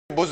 was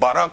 12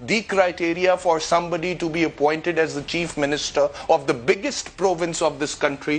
the criteria for somebody to be appointed as the chief minister of the biggest province of this country?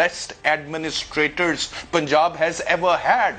best administrators Punjab has ever had.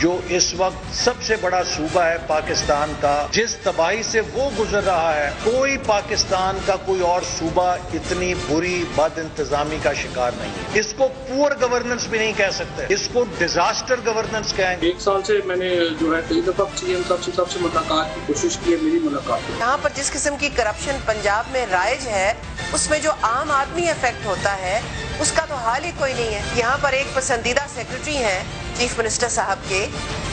جو اس وقت سب سے بڑا صوبہ ہے پاکستان کا، جس تباہی سے وہ گزر رہا ہے، کوئی پاکستان کا کوئی اور صوبہ اتنی بری بد انتظامی کا شکار نہیں ہے. اس کو پور گورننس بھی نہیں کہہ سکتے، اس کو ڈیزاسٹر گورننس کہیں. 1 سال سے میں نے جو ہے کئی دفعہ سی ایم صاحب سے ملاقات کی کوشش کی ہے. میری ملاقات یہاں پر جس قسم کی کرپشن پنجاب میں رائج ہے، اس میں جو عام آدمی افیکٹ ہوتا ہے اس کا تو حال ہی کوئی نہیں ہے. یہاں پر ایک پسندیدہ سیکرٹری ہیں چیف منسٹر صاحب کے،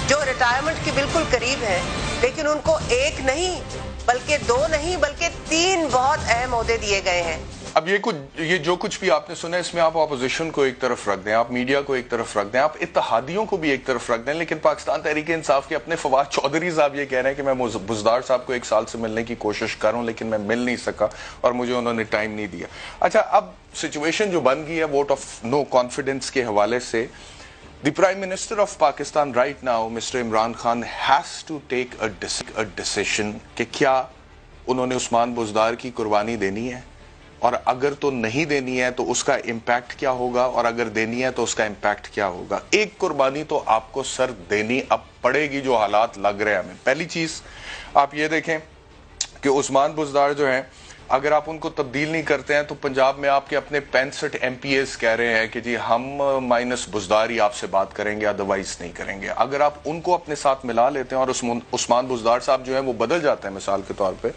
جو ریٹائرمنٹ کے بالکل قریب ہیں، لیکن ان کو 1 نہیں بلکہ 2 نہیں بلکہ 3 بہت اہم عہدے دیے گئے ہیں. اب یہ جو کچھ بھی آپ نے سنا، اس میں آپ اپوزیشن کو ایک طرف رکھ دیں، آپ میڈیا کو ایک طرف رکھ دیں، آپ اتحادیوں کو بھی ایک طرف رکھ دیں، لیکن پاکستان تحریک انصاف کے اپنے فواد چودھری صاحب یہ کہہ رہے ہیں کہ میں بزدار صاحب کو 1 سال سے ملنے کی کوشش کر رہا ہوں لیکن میں مل نہیں سکا اور مجھے انہوں نے ٹائم نہیں دیا. اچھا، اب سچویشن جو بن گئی ہے ووٹ آف نو کانفیڈنس کے حوالے سے، the prime minister of Pakistan right now mister Imran Khan has to take a decision کہ کیا انہوں نے عثمان بزدار کی قربانی دینی ہے، اور اگر تو نہیں دینی ہے تو اس کا امپیکٹ کیا ہوگا، اور اگر دینی ہے تو اس کا امپیکٹ کیا ہوگا. ایک قربانی تو آپ کو سر دینی اب پڑے گی جو حالات لگ رہے ہیں ہمیں. پہلی چیز آپ یہ دیکھیں کہ عثمان بزدار جو ہیں، اگر آپ ان کو تبدیل نہیں کرتے ہیں تو پنجاب میں آپ کے اپنے 65 MPAs کہہ رہے ہیں کہ جی ہم مائنس بزدار ہی آپ سے بات کریں گے، ادروائز نہیں کریں گے. اگر آپ ان کو اپنے ساتھ ملا لیتے ہیں اور عثمان بزدار صاحب جو ہیں وہ بدل جاتے ہیں مثال کے طور پہ،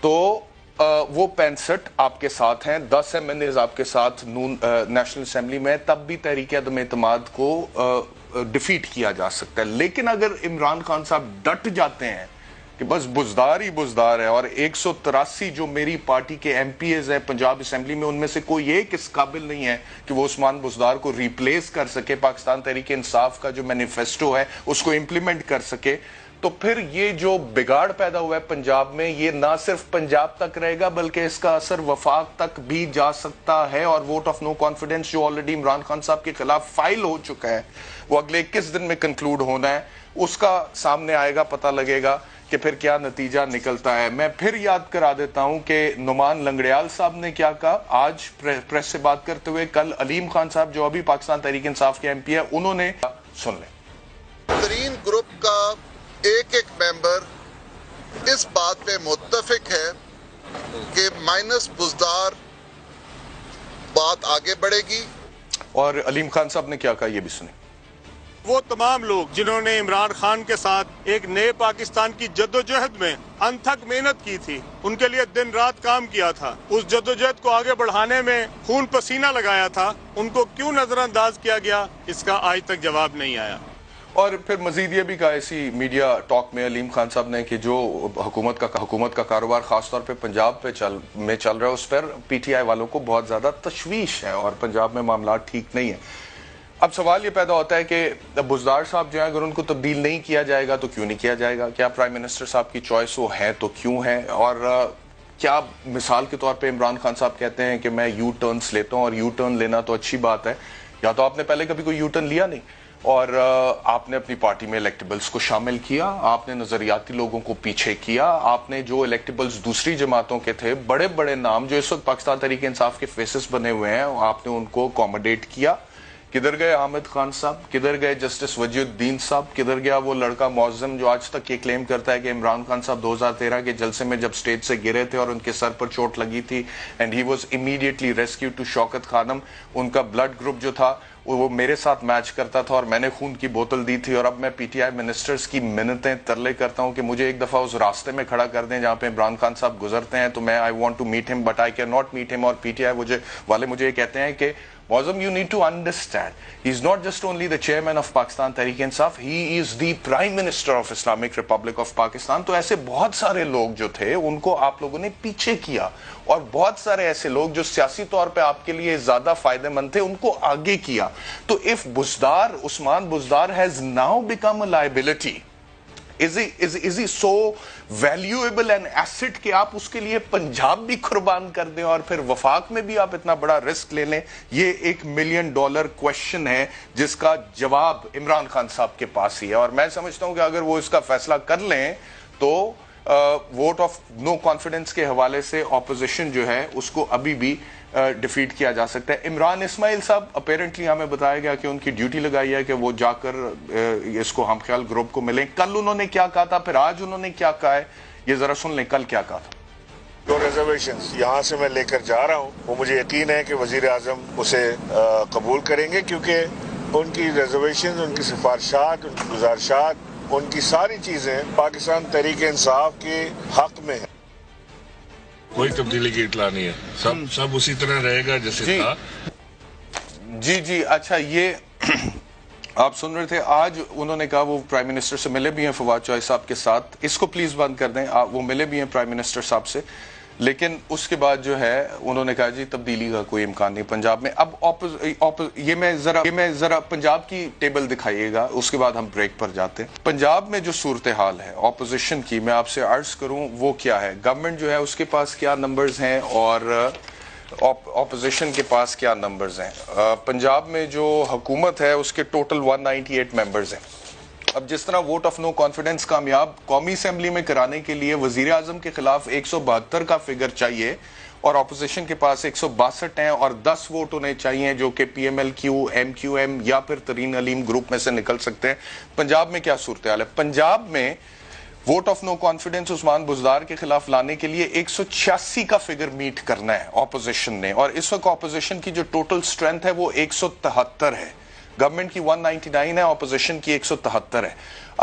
تو وہ 65 آپ کے ساتھ ہیں، 10 MNAs آپ کے ساتھ نیشنل اسمبلی میں، تب بھی تحریک عدم اعتماد کو ڈیفیٹ کیا جا سکتا ہے. لیکن اگر عمران خان صاحب ڈٹ جاتے ہیں کہ بس بزدار ہی بزدار ہے، اور 183 جو میری پارٹی کے MPAs ہیں پنجاب اسمبلی میں، ان میں سے کوئی ایک اس قابل نہیں ہے کہ وہ عثمان بزدار کو ریپلیس کر سکے، پاکستان تحریک انصاف کا جو مینیفیسٹو ہے اس کو امپلیمنٹ کر سکے، تو پھر یہ جو بگاڑ پیدا ہوا ہے پنجاب میں، یہ نہ صرف پنجاب تک رہے گا بلکہ اس کا اثر وفاق تک بھی جا سکتا ہے. اور ووٹ آف نو کانفیڈنس جو آلریڈی عمران خان صاحب کے خلاف فائل ہو چکا ہے، وہ اگلے 21 دن میں کنکلوڈ ہونا ہے، اس کا سامنے آئے گا، پتہ لگے گا کہ پھر کیا نتیجہ نکلتا ہے. میں پھر یاد کرا دیتا ہوں کہ نعمان لنگڑیال صاحب نے کیا کہا آج پریس سے بات کرتے ہوئے. کل علیم خان صاحب جو ابھی پاکستان تحریک انصاف کے MP ہے، انہوں نے سن لیں. ترین گروپ کا ایک ممبر اس بات پہ متفق ہے کہ مائنس بزدار بات آگے بڑھے گی. اور علیم خان صاحب نے کیا کہا یہ بھی سنیں. وہ تمام لوگ جنہوں نے عمران خان کے ساتھ ایک نئے پاکستان کی جدوجہد میں انتھک محنت کی تھی، ان کے لیے دن رات کام کیا تھا، اس جدوجہد کو آگے بڑھانے میں خون پسینہ لگایا تھا، ان کو کیوں نظر انداز کیا گیا، اس کا آج تک جواب نہیں آیا. اور پھر مزید یہ بھی کہا اسی میڈیا ٹاک میں علیم خان صاحب نے کہ جو حکومت کا کاروبار خاص طور پہ پنجاب پہ چل رہا ہے، اس پر PTI والوں کو بہت زیادہ تشویش ہے اور پنجاب میں معاملات ٹھیک نہیں ہیں. اب سوال یہ پیدا ہوتا ہے کہ بزدار صاحب جو ہیں اگر ان کو تبدیل نہیں کیا جائے گا تو کیوں نہیں کیا جائے گا؟ کیا پرائم منسٹر صاحب کی چوائس وہ ہے تو کیوں ہے؟ اور کیا مثال کے طور پہ عمران خان صاحب کہتے ہیں کہ میں یو ٹرنس لیتا ہوں، اور یو ٹرن لینا تو اچھی بات ہے، یا تو آپ نے پہلے کبھی کوئی یو ٹرن لیا نہیں اور آپ نے اپنی پارٹی میں الیکٹیبلز کو شامل کیا، آپ نے نظریاتی لوگوں کو پیچھے کیا، آپ نے جو الیکٹیبلز دوسری جماعتوں کے تھے، بڑے بڑے نام جو اس وقت پاکستان تحریک انصاف کے فیسز بنے ہوئے ہیں، آپ نے ان کو اکوموڈیٹ کیا. کدھر گئے حامد خان صاحب؟ کدھر گئے جسٹس وجی الدین صاحب؟ کدھر گیا وہ لڑکا معظم جو آج تک یہ کلیم کرتا ہے کہ عمران خان صاحب 2013 کے جلسے میں جب سٹیج سے گرے تھے اور ان کے سر پر چوٹ لگی تھی and he was immediately rescued to Shaukat Khanum, ان کا بلڈ گروپ جو تھا وہ میرے ساتھ میچ کرتا تھا اور میں نے خون کی بوتل دی تھی. اور اب میں PTI منسٹرز کی منتیں ترلے کرتا ہوں کہ مجھے ایک دفعہ اس راستے میں کھڑا کر دیں جہاں پہ عمران خان صاحب گزرتے ہیں، تو میں I want to meet him but I can not meet him. اور PTI والے مجھے یہ کہتے ہیں کہ معظم you need to understand he is not just only the chairman of Pakistan Tehreek Insaf, he is the prime minister of Islamic Republic of Pakistan. تو ایسے بہت سارے لوگ جو تھے ان کو آپ لوگوں نے پیچھے کیا، اور بہت سارے ایسے لوگ جو سیاسی طور پہ آپ کے لیے زیادہ فائدہ مند تھے ان کو آگے کیا. تو if Usman Buzdar has now become a liability, is he so valuable an asset کہ آپ اس کے لیے پنجاب بھی قربان کر دیں اور پھر وفاق میں بھی آپ اتنا بڑا رسک لے لیں؟ یہ $1 ملین کویشچن ہے جس کا جواب عمران خان صاحب کے پاس ہی ہے. اور میں سمجھتا ہوں کہ اگر وہ اس کا فیصلہ کر لیں تو ووٹ آف نو کانفیڈنس کے حوالے سے اپوزیشن جو ہے اس کو ابھی بھی ڈیفیٹ کیا جا سکتا ہے. عمران اسماعیل صاحب اپیرنٹلی ہمیں بتایا گیا کہ ان کی ڈیوٹی لگائی ہے کہ وہ جا کر اس کو ہم خیال گروپ کو ملیں. کل انہوں نے کیا کہا تھا, پھر آج انہوں نے کیا کہا ہے, یہ ذرا سن لیں کل کیا کہا تھا. جو ریزرویشنز یہاں سے میں لے کر جا رہا ہوں وہ مجھے یقین ہے کہ وزیر اعظم اسے قبول کریں گے, کیونکہ ان کی ریزرویشنز, ان کی سفارشات, ان کی گزارشات, ان کی ساری چیزیں پاکستان تحریک انصاف کے حق میں ہیں. کوئی تبدیلی کی اطلاع نہیں ہے, سب اسی طرح رہے گا جیسے تھا. جی اچھا, یہ آپ سن رہے تھے. آج انہوں نے کہا وہ پرائم منسٹر سے ملے بھی ہیں, فواد چوہے صاحب کے ساتھ. اس کو پلیز بند کر دیں. وہ ملے بھی ہیں پرائم منسٹر صاحب سے, لیکن اس کے بعد جو ہے انہوں نے کہا جی تبدیلی کا کوئی امکان نہیں پنجاب میں. اب یہ میں ذرا پنجاب کی ٹیبل دکھائیے گا, اس کے بعد ہم بریک پر جاتے ہیں. پنجاب میں جو صورتحال ہے اپوزیشن کی, میں آپ سے عرض کروں وہ کیا ہے. گورنمنٹ جو ہے اس کے پاس کیا نمبرز ہیں اور اپوزیشن کے پاس کیا نمبرز ہیں. پنجاب میں جو حکومت ہے اس کے ٹوٹل 198 ممبرز ہیں. اب جس طرح ووٹ آف نو کانفیڈنس کامیاب قومی اسمبلی میں کرانے کے لیے وزیر اعظم کے خلاف 172 کا فگر چاہیے اور اپوزیشن کے پاس 162 ہیں اور 10 ووٹ انہیں چاہیے جو کہ P M L Q, M Q M یا پھر ترین علیم گروپ میں سے نکل سکتے ہیں. پنجاب میں کیا صورتحال ہے؟ پنجاب میں vote of no confidence Usman Buzdar کے خلاف لانے کے لیے 186 کا فگر میٹ کرنا ہے اپوزیشن نے, اور اس وقت اپوزیشن کی جو ٹوٹل سٹرینتھ ہے وہ 173 ہے. گورنمنٹ کی 199 ہے, اپوزیشن کی 173 ہے.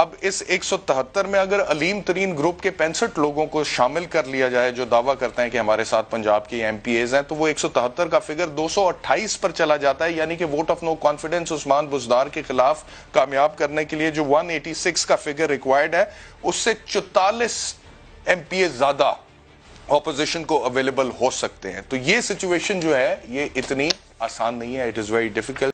اب اس 173 میں اگر علیم ترین گروپ کے 65 لوگوں کو شامل کر لیا جائے جو دعویٰ کرتے ہیں کہ ہمارے ساتھ پنجاب کے ایم پی ایز ہیں, تو وہ 173 کا فگر 228 پر چلا جاتا ہے. یعنی کہ vote of no confidence Usman Buzdar کے خلاف کامیاب کرنے کے لیے جو 186 کا فگر ریکوائرڈ ہے اس سے 44 ایم پی ایز زیادہ اپوزیشن کو اویلیبل ہو سکتے ہیں. تو یہ سچویشن جو ہے یہ اتنی آسان نہیں ہے. It is very difficult.